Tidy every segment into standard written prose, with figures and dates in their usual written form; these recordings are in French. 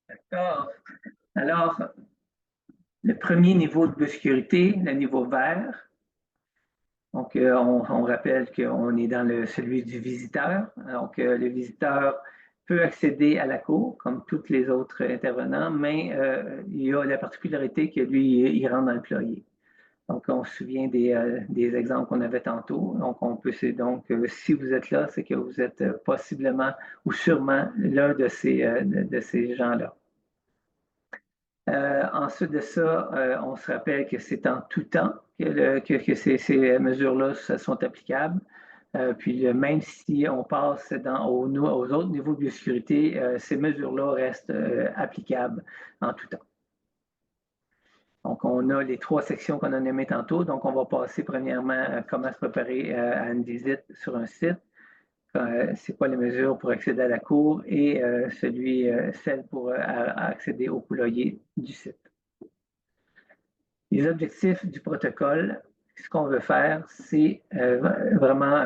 D'accord. Alors, le premier niveau de sécurité, le niveau vert. Donc, on rappelle qu'on est dans celui du visiteur. Donc, le visiteur peut accéder à la cour, comme tous les autres intervenants, mais il y a la particularité que lui, il rentre dans le ployer. Donc, on se souvient des exemples qu'on avait tantôt. Donc, si vous êtes là, c'est que vous êtes possiblement ou sûrement l'un de ces gens-là. Ensuite de ça, on se rappelle que c'est en tout temps que ces mesures-là sont applicables. Puis même si on passe aux autres niveaux de sécurité, ces mesures-là restent applicables en tout temps. Donc, on a les trois sections qu'on a nommées tantôt. Donc, on va passer premièrement à comment se préparer à une visite sur un site. C'est quoi les mesures pour accéder à la cour et celle pour accéder au poulailler du site. Les objectifs du protocole, ce qu'on veut faire, c'est vraiment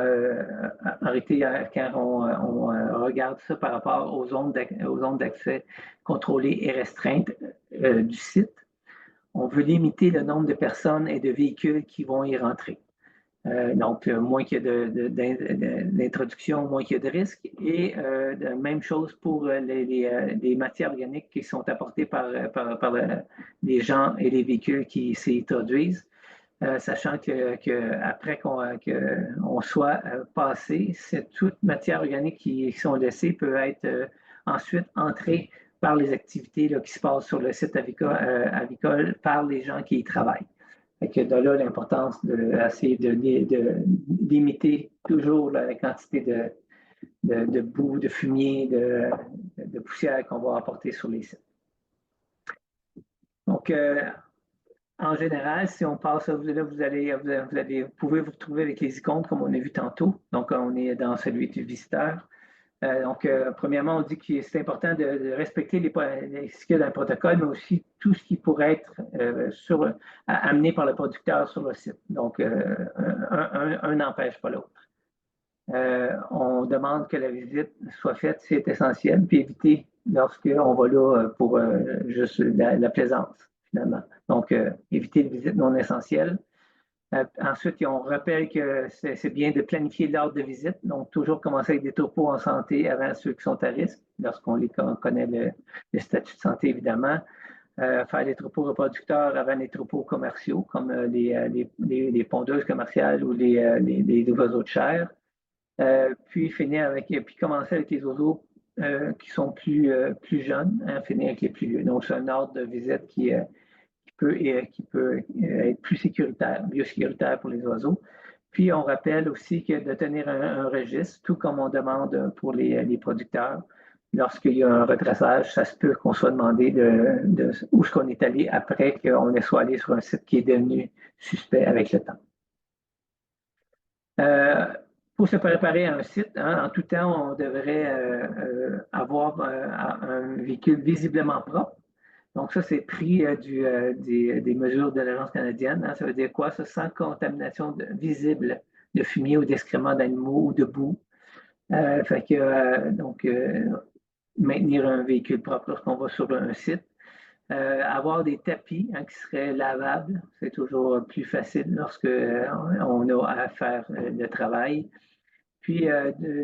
arrêter quand on regarde ça par rapport aux zones d'accès contrôlées et restreintes du site. On veut limiter le nombre de personnes et de véhicules qui vont y rentrer. Donc, moins qu'il y a d'introduction, moins qu'il y a de risques. Et même chose pour les matières organiques qui sont apportées par les gens et les véhicules qui s'y introduisent, sachant qu'après qu'on soit passé, toute matière organique qui sont laissées peut être ensuite entrée par les activités là, qui se passent sur le site avicole par les gens qui y travaillent. De là, l'importance d'essayer de limiter toujours la quantité de boue, de fumier, de poussière qu'on va apporter sur les sites. Donc, en général, si on passe, vous pouvez vous retrouver avec les icônes comme on a vu tantôt. Donc, on est dans celui du visiteur. Premièrement, on dit que c'est important de respecter ce qu'il y a dans le protocole, mais aussi tout ce qui pourrait être amené par le producteur sur le site. Donc, un n'empêche pas l'autre. On demande que la visite soit faite, c'est essentiel, puis éviter lorsqu'on va là pour juste la plaisance, finalement. Donc, éviter les visites non essentielles. Ensuite, on rappelle que c'est bien de planifier l'ordre de visite, donc toujours commencer avec des tourpeaux en santé avant ceux qui sont à risque, lorsqu'on connaît le statut de santé, évidemment. Faire les troupeaux reproducteurs avant les troupeaux commerciaux, comme les pondeuses commerciales ou les oiseaux de chair. Puis commencer avec les oiseaux qui sont plus jeunes, finir avec les plus vieux. Donc, c'est un ordre de visite qui peut être plus sécuritaire, mieux sécuritaire pour les oiseaux. Puis, on rappelle aussi que de tenir un registre, tout comme on demande pour les producteurs. Lorsqu'il y a un retraçage, ça se peut qu'on soit demandé où est-ce qu'on est allé après qu'on soit allé sur un site qui est devenu suspect avec le temps. Pour se préparer à un site, en tout temps, on devrait avoir un véhicule visiblement propre. Donc, ça, c'est pris des mesures de l'Agence canadienne. Ça veut dire quoi? Ça, sans contamination visible de fumier ou d'excréments d'animaux ou de boue. Maintenir un véhicule propre lorsqu'on va sur un site. Avoir des tapis qui seraient lavables, c'est toujours plus facile lorsqu'on a à faire le travail. Puis,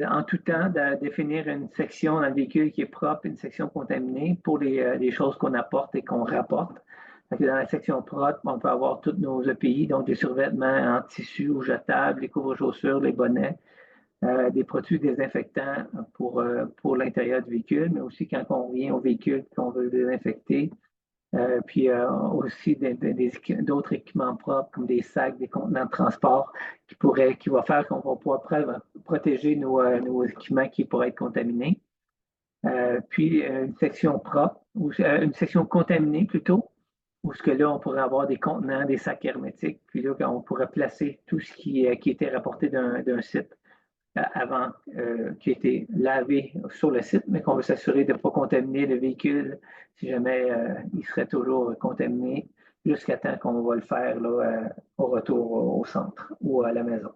en tout temps, de définir une section dans le véhicule qui est propre, une section contaminée pour les choses qu'on apporte et qu'on rapporte. Dans la section propre, on peut avoir tous nos EPI, donc des survêtements en tissu ou jetables, les couvre-chaussures, les bonnets, des produits désinfectants pour l'intérieur du véhicule, mais aussi quand on vient au véhicule qu'on veut désinfecter. Puis aussi d'autres équipements propres comme des sacs, des contenants de transport qui va faire qu'on va pouvoir protéger nos équipements qui pourraient être contaminés. Puis une section propre, ou une section contaminée plutôt, où ce que là, on pourrait avoir des contenants, des sacs hermétiques, puis là, on pourrait placer tout ce qui était rapporté d'un site avant qui a été lavé sur le site, mais qu'on veut s'assurer de ne pas contaminer le véhicule si jamais il serait toujours contaminé jusqu'à temps qu'on va le faire là, au retour au centre ou à la maison.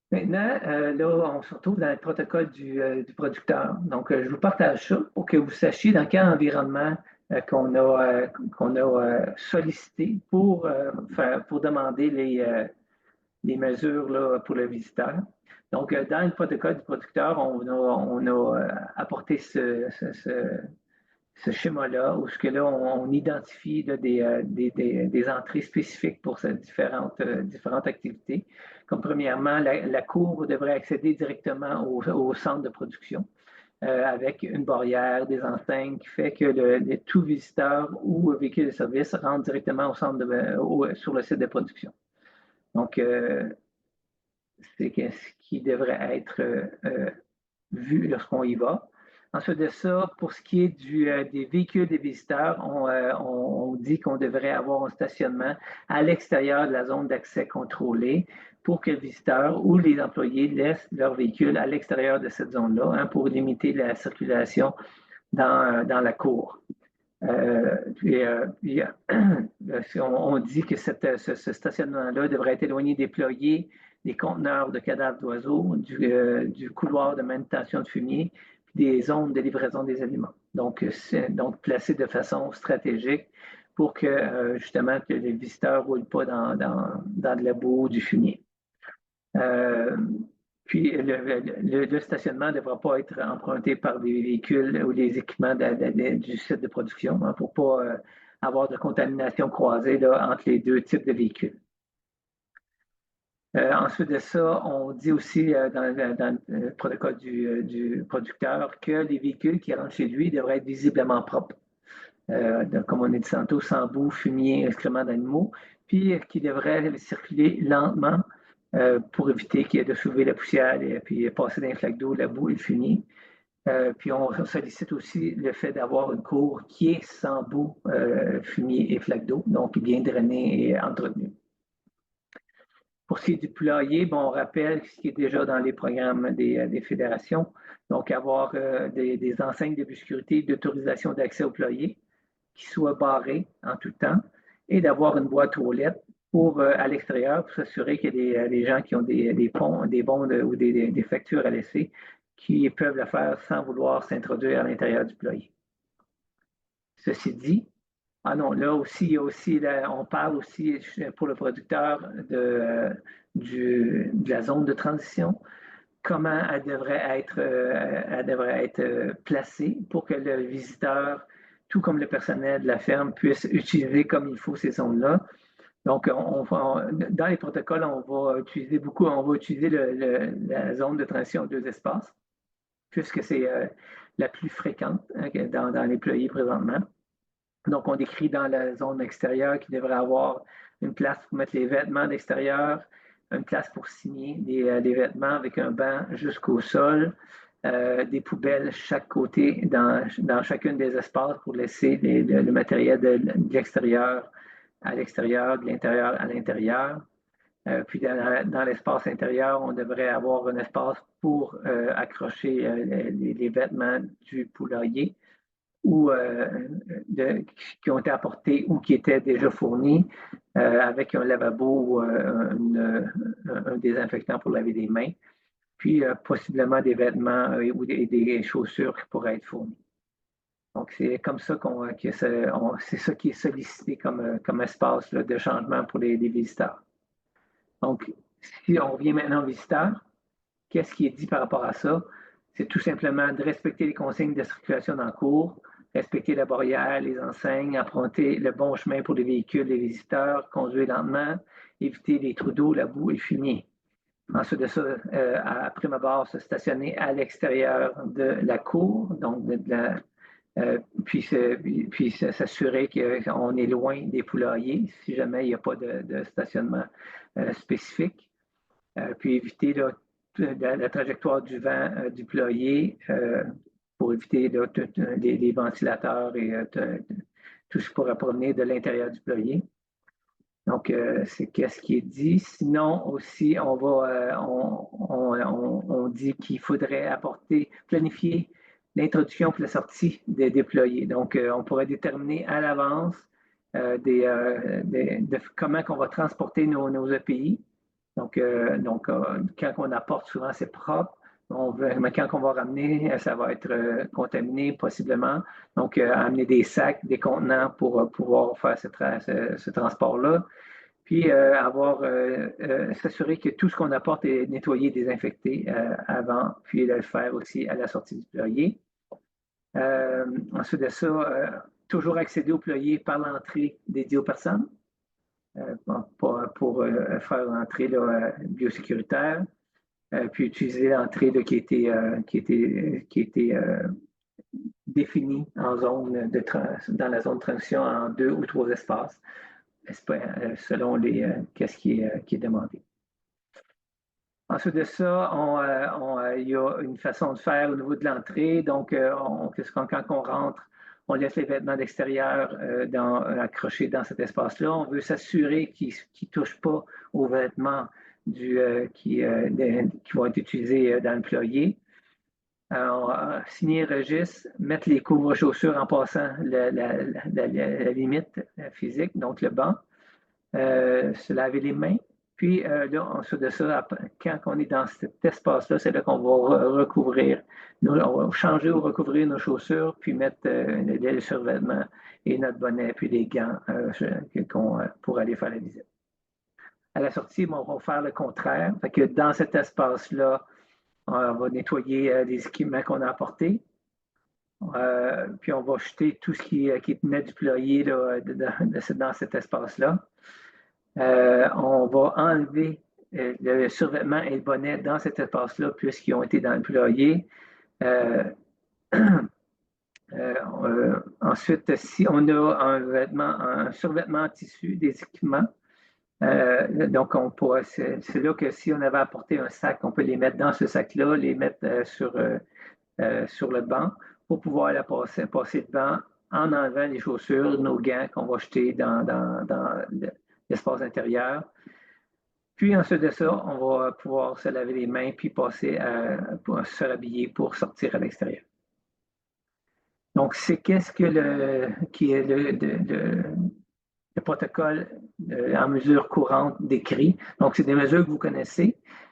Maintenant, là, on se retrouve dans le protocole du producteur. Donc, je vous partage ça pour que vous sachiez dans quel environnement qu'on a sollicité pour demander les mesures là, pour le visiteur. Donc, dans le protocole du producteur, on a apporté ce schéma-là, où ce que là, on identifie là, des entrées spécifiques pour ces différentes activités. Comme premièrement, la cour devrait accéder directement au centre de production avec une barrière, des enseignes qui fait que tout visiteur ou véhicule de service rentre directement sur le site de production. Donc, c'est ce qui devrait être vu lorsqu'on y va. Ensuite de ça, pour ce qui est des véhicules des visiteurs, on dit qu'on devrait avoir un stationnement à l'extérieur de la zone d'accès contrôlée pour que le visiteur ou les employés laissent leur véhicule à l'extérieur de cette zone-là hein, pour limiter la circulation dans la cour. On dit que ce stationnement-là devrait être éloigné des ployers, des conteneurs de cadavres d'oiseaux, du couloir de manutention de fumier, puis des zones de livraison des aliments. Donc placé de façon stratégique pour que justement que les visiteurs ne roulent pas dans de la boue ou du fumier. Puis le stationnement ne devra pas être emprunté par des véhicules ou des équipements du site de production hein, pour ne pas avoir de contamination croisée là, entre les deux types de véhicules. Ensuite de ça, on dit aussi dans le protocole du producteur que les véhicules qui rentrent chez lui devraient être visiblement propres. Comme on a dit tantôt, sans boue, fumier, excréments d'animaux, puis qui devraient circuler lentement pour éviter qu'il y ait de soulever la poussière et puis passer dans les flaques d'eau, la boue et le fumier. Puis on sollicite aussi le fait d'avoir une cour qui est sans boue, fumier et flaques d'eau, donc bien drainée et entretenue. Pour ce qui est du poulailler, bon, on rappelle ce qui est déjà dans les programmes des fédérations, donc avoir des enseignes de sécurité d'autorisation d'accès au poulailler qui soient barrées en tout temps et d'avoir une boîte aux lettres à l'extérieur pour s'assurer qu'il y a des gens qui ont des bons ou des factures à laisser qui peuvent le faire sans vouloir s'introduire à l'intérieur du poulailler. Ceci dit, là aussi, il y a aussi, on parle aussi pour le producteur de la zone de transition, comment elle devrait être placée pour que le visiteur, tout comme le personnel de la ferme, puisse utiliser comme il faut ces zones-là. Donc, dans les protocoles, on va utiliser la zone de transition en deux espaces, puisque c'est la plus fréquente hein, dans les ployers présentement. Donc, on décrit dans la zone extérieure qu'il devrait avoir une place pour mettre les vêtements d'extérieur, une place pour signer des vêtements avec un banc jusqu'au sol, des poubelles chaque côté dans chacune des espaces pour laisser le matériel de l'extérieur à l'extérieur, de l'intérieur à l'intérieur. Puis dans l'espace intérieur, on devrait avoir un espace pour accrocher les vêtements du poulailler ou qui ont été apportés ou qui étaient déjà fournis avec un lavabo ou un désinfectant pour laver les mains, puis possiblement des vêtements ou des chaussures qui pourraient être fournis. Donc, c'est comme ça c'est ça qui est sollicité comme espace là, de changement pour les visiteurs. Donc, si on revient maintenant aux visiteurs, qu'est-ce qui est dit par rapport à ça? C'est tout simplement de respecter les consignes de circulation dans le cours, respecter la barrière, les enseignes, emprunter le bon chemin pour les véhicules, les visiteurs, conduire lentement, éviter les trous d'eau, la boue et le fumier. Ensuite de ça, à prime abord, se stationner à l'extérieur de la cour, donc puis s'assurer qu'on est loin des poulaillers si jamais il n'y a pas de stationnement spécifique. Puis éviter la trajectoire du vent du poulailler pour éviter les ventilateurs et tout ce qui pourrait provenir de l'intérieur du poulailler. Donc, c'est qu'est-ce qui est dit. Sinon, aussi, on dit qu'il faudrait planifier l'introduction et la sortie des déployés. Donc, on pourrait déterminer à l'avance comment on va transporter nos EPI Quand on apporte, souvent, c'est propre. Mais quand on va ramener, ça va être contaminé possiblement. Donc, amener des sacs, des contenants pour pouvoir faire ce transport-là. Puis, s'assurer que tout ce qu'on apporte est nettoyé, désinfecté avant, puis le faire aussi à la sortie du poulailler. Ensuite de ça, toujours accéder au poulailler par l'entrée dédiée aux personnes pour faire l'entrée biosécuritaire. Puis utiliser l'entrée qui était définie dans la zone de transition en 2 ou 3 espaces, selon qu'est-ce qui est demandé. Ensuite de ça, il y a une façon de faire au niveau de l'entrée. Donc, quand on rentre, on laisse les vêtements d'extérieur accrochés dans cet espace-là. On veut s'assurer qu'ils ne touchent pas aux vêtements qui vont être utilisés dans le poulailler. Signer un registre, mettre les couvre-chaussures en passant la limite physique, donc le banc, se laver les mains. Puis là, ensuite de ça, quand on est dans cet espace-là, c'est là qu'on va recouvrir, on va changer ou recouvrir nos chaussures, puis mettre le survêtement et notre bonnet, puis les gants pour aller faire la visite. À la sortie, on va faire le contraire. Fait que dans cet espace-là, on va nettoyer les équipements qu'on a apportés. Puis on va jeter tout ce qui tenait du poulailler dans cet espace-là. On va enlever le survêtement et le bonnet dans cet espace-là, puisqu'ils ont été dans le poulailler. Ensuite, si on a un survêtement en tissu, des équipements, donc c'est là que si on avait apporté un sac, on peut les mettre dans ce sac-là, les mettre sur le banc pour pouvoir la passer devant en enlevant les chaussures, nos gants qu'on va jeter dans l'espace intérieur. Puis ensuite de ça, on va pouvoir se laver les mains puis passer pour se rhabiller pour sortir à l'extérieur. Donc, c'est qu'est-ce qui est le protocole en mesure courante décrit. Donc, c'est des mesures que vous connaissez.